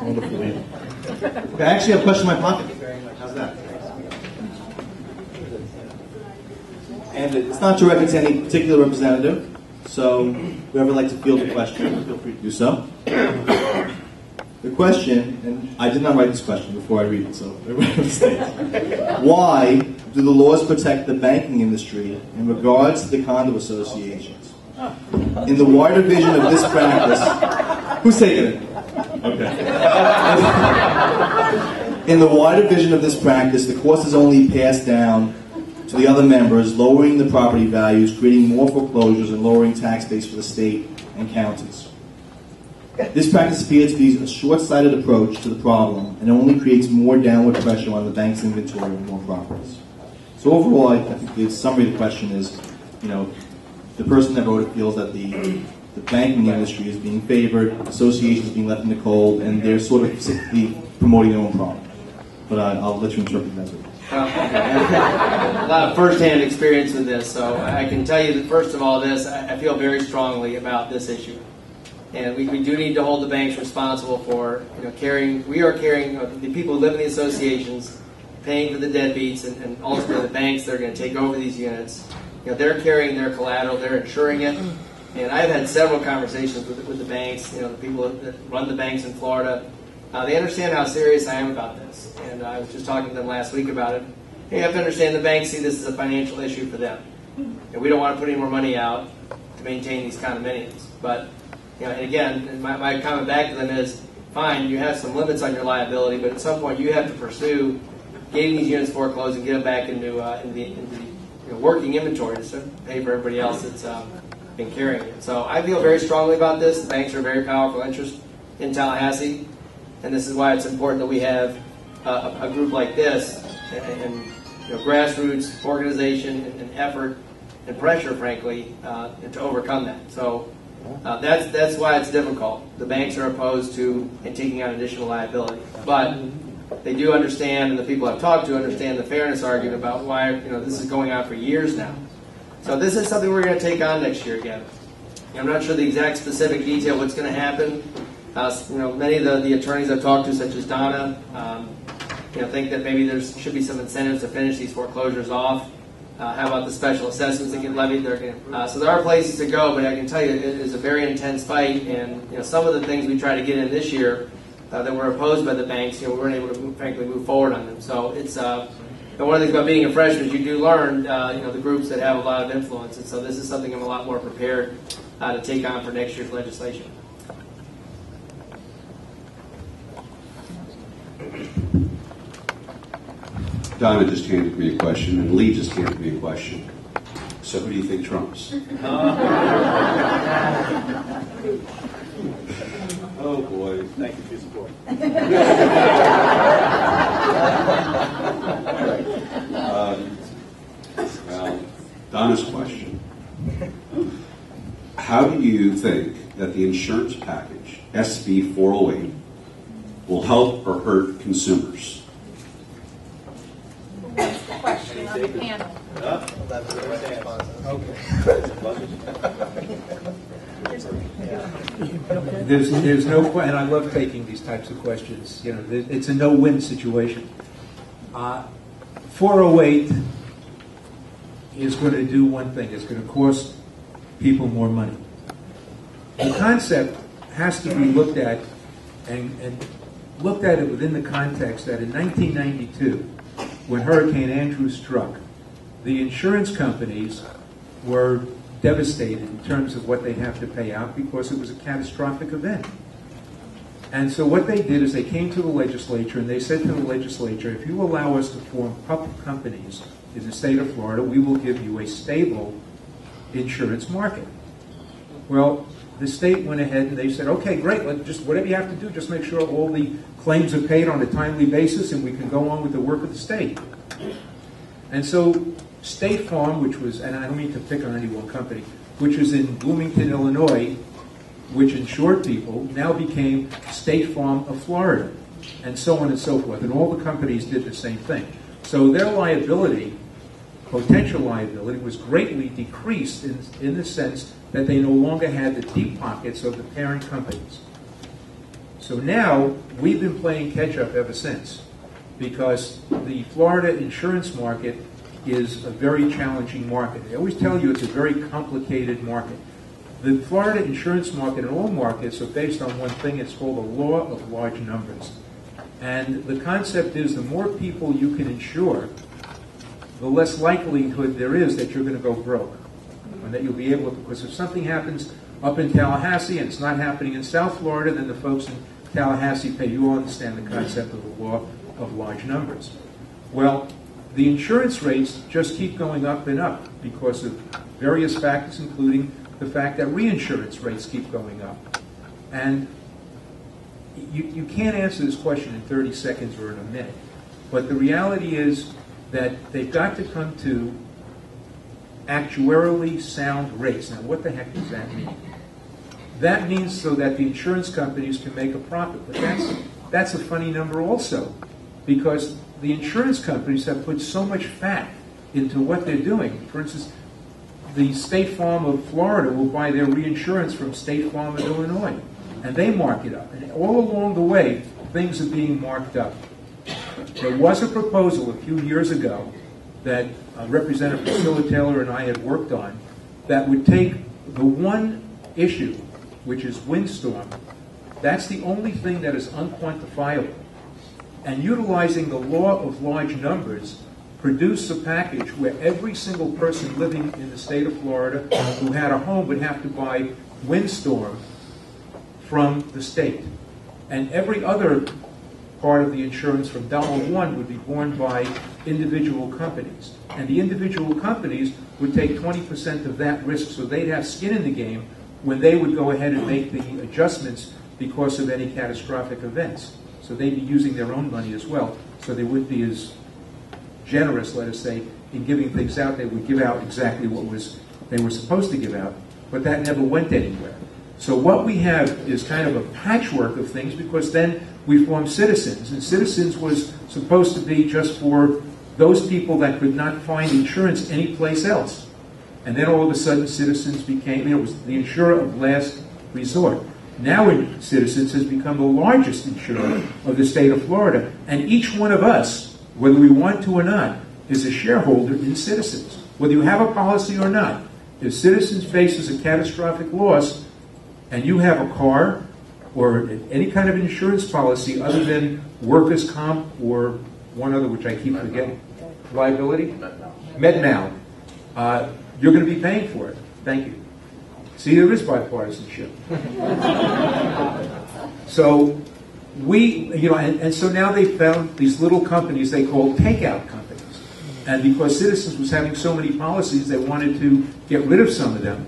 Wonderful. Okay, I actually have a question in my pocket. How's that? And it's not directed to any particular representative, so whoever would like to field a question, feel free to do so. The question, and I did not write this question before I read it, so everybody understands. Why do the laws protect the banking industry in regards to the condo associations? In the wider vision of this practice, who's taking it? Okay. In the wider vision of this practice, the cost is only passed down to the other members, lowering the property values, creating more foreclosures, and lowering tax base for the state and counties. This practice appears to be a short-sighted approach to the problem and only creates more downward pressure on the bank's inventory of more properties. So overall, I think the summary of the question is, the person that wrote it feels that the banking industry is being favored, associations being left in the cold, and they're sort of simply promoting their own product. But I'll let you interpret that. A lot of first-hand experience with this, so I can tell you that first of all, I feel very strongly about this issue. And we do need to hold the banks responsible for carrying the people who live in the associations, paying for the deadbeats, and ultimately the banks that are going to take over these units. They're carrying their collateral, they're insuring it. And I've had several conversations with the banks, the people that run the banks in Florida. They understand how serious I am about this. And I was just talking to them last week about it. You have to understand the banks see this as a financial issue for them. And we don't want to put any more money out to maintain these condominiums. But and again, my comment back to them is, fine, you have some limits on your liability, but at some point you have to pursue getting these units foreclosed and get them back into working inventory to pay for everybody else that's been carrying it. So I feel very strongly about this. The banks are a very powerful interest in Tallahassee, and this is why it's important that we have a group like this and grassroots organization and effort and pressure, frankly, to overcome that. So that's why it's difficult. The banks are opposed to taking on additional liability, but they do understand, and the people I've talked to understand the fairness argument about why this is going on for years now. So this is something we're going to take on next year again. I'm not sure the exact specific detail of what's going to happen. Many of the attorneys I've talked to, such as Donna, think that maybe there should be some incentives to finish these foreclosures off. How about the special assessments that get levied? So there are places to go, but I can tell you it is a very intense fight, and some of the things we try to get in this year that were opposed by the banks, we weren't able to frankly move forward on them. So it's one of the things about being a freshman is you do learn the groups that have a lot of influence, and so this is something I'm a lot more prepared to take on for next year's legislation. Donna just handed me a question, and Lee just handed me a question. So who do you think trumps? Oh boy, thank you for your support. Well, Donna's question. How do you think that the insurance package, SB 408, will help or hurt consumers? That's the question on the panel. There's no question, and I love taking these types of questions. It's a no-win situation. 408 is going to do one thing. It's going to cost people more money. The concept has to be looked at and looked at it within the context that in 1992, when Hurricane Andrew struck, the insurance companies were devastated in terms of what they have to pay out because it was a catastrophic event. And so what they did is they came to the legislature and they said to the legislature, if you allow us to form public companies in the state of Florida, we will give you a stable insurance market. Well, the state went ahead and they said, okay, great, just whatever you have to do, just make sure all the claims are paid on a timely basis and we can go on with the work of the state. And so State Farm, which was, and I don't mean to pick on any one company, which was in Bloomington, Illinois, which insured people, now became State Farm of Florida, and so on and so forth. And all the companies did the same thing. So their liability, potential liability, was greatly decreased in the sense that they no longer had the deep pockets of the parent companies. So now we've been playing catch up ever since, because the Florida insurance market is a very challenging market. I always tell you it's a very complicated market. The Florida insurance market and all markets are based on one thing. It's called the law of large numbers. And the concept is the more people you can insure, the less likelihood there is that you're going to go broke. And that you'll be able to, because if something happens up in Tallahassee and it's not happening in South Florida, then the folks in Tallahassee pay. You all understand the concept of the law of large numbers. Well, the insurance rates just keep going up and up because of various factors, including the fact that reinsurance rates keep going up. And you can't answer this question in 30 seconds or in a minute. But the reality is that they've got to come to actuarially sound rates. Now, what the heck does that mean? That means so that the insurance companies can make a profit. But that's a funny number also, because the insurance companies have put so much fat into what they're doing. For instance, the State Farm of Florida will buy their reinsurance from State Farm of Illinois, and they mark it up. And all along the way, things are being marked up. There was a proposal a few years ago that Representative Priscilla Taylor and I had worked on that would take the one issue, which is windstorm. That's the only thing that is unquantifiable. And utilizing the law of large numbers, produce a package where every single person living in the state of Florida who had a home would have to buy windstorm from the state. And every other part of the insurance from $1 would be borne by individual companies. And the individual companies would take 20% of that risk, so they'd have skin in the game when they would go ahead and make the adjustments because of any catastrophic events. So they'd be using their own money as well, so they wouldn't be as generous, let us say, in giving things out. They would give out exactly what they were supposed to give out, but that never went anywhere. So what we have is kind of a patchwork of things, because then we formed Citizens, and Citizens was supposed to be just for those people that could not find insurance anyplace else. And then all of a sudden Citizens became, it was the insurer of last resort. Now Citizens has become the largest insurer of the state of Florida, and each one of us, whether we want to or not, is a shareholder in Citizens. Whether you have a policy or not, if Citizens faces a catastrophic loss, and you have a car or any kind of insurance policy other than workers' comp or one other, which I keep forgetting, liability? Med-Mal. You're going to be paying for it. Thank you. See, there is bipartisanship. So and so now they found these little companies they call takeout companies. And because Citizens was having so many policies, they wanted to get rid of some of them.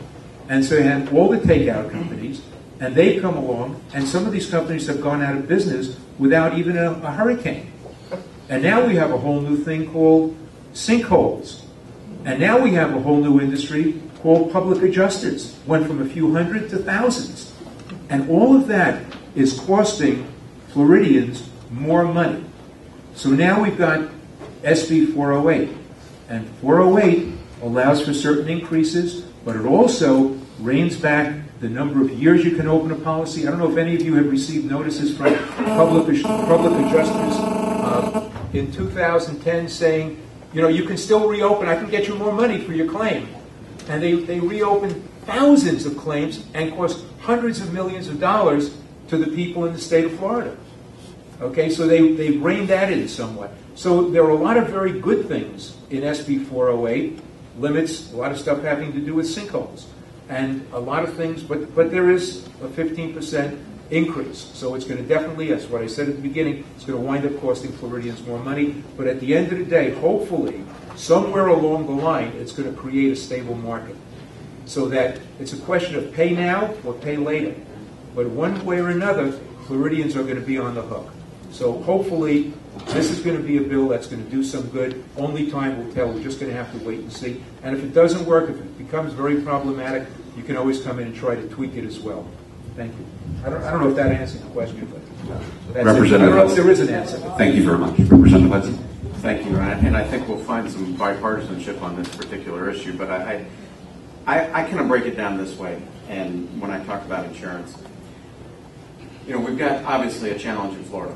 And so they had all the takeout companies, and they come along, and some of these companies have gone out of business without even a hurricane. And now we have a whole new thing called sinkholes. And now we have a whole new industry called public adjusters. Went from a few hundred to thousands. And all of that is costing Floridians more money. So now we've got SB 408. And 408 allows for certain increases, but it also reins back the number of years you can open a policy. I don't know if any of you have received notices from public adjusters in 2010 saying, you can still reopen. I can get you more money for your claim. And they reopened thousands of claims and cost hundreds of millions of dollars to the people in the state of Florida. Okay, so they reined that in somewhat. So there are a lot of very good things in SB 408, limits, a lot of stuff having to do with sinkholes, and a lot of things, but there is a 15% increase. So it's going to definitely, that's what I said at the beginning, it's going to wind up costing Floridians more money. But at the end of the day, hopefully, somewhere along the line, it's going to create a stable market. So that it's a question of pay now or pay later. But one way or another, Floridians are going to be on the hook. So hopefully, this is going to be a bill that's going to do some good. Only time will tell. We're just going to have to wait and see. And if it doesn't work, if it becomes very problematic, you can always come in and try to tweak it as well. Thank you. I don't know if that answers the question, but that's Representative, I don't know if there is an answer. Thank you very much. Representative Hudson. Thank you, and I think we'll find some bipartisanship on this particular issue, but I kind of break it down this way, and when I talk about insurance, we've got obviously a challenge in Florida.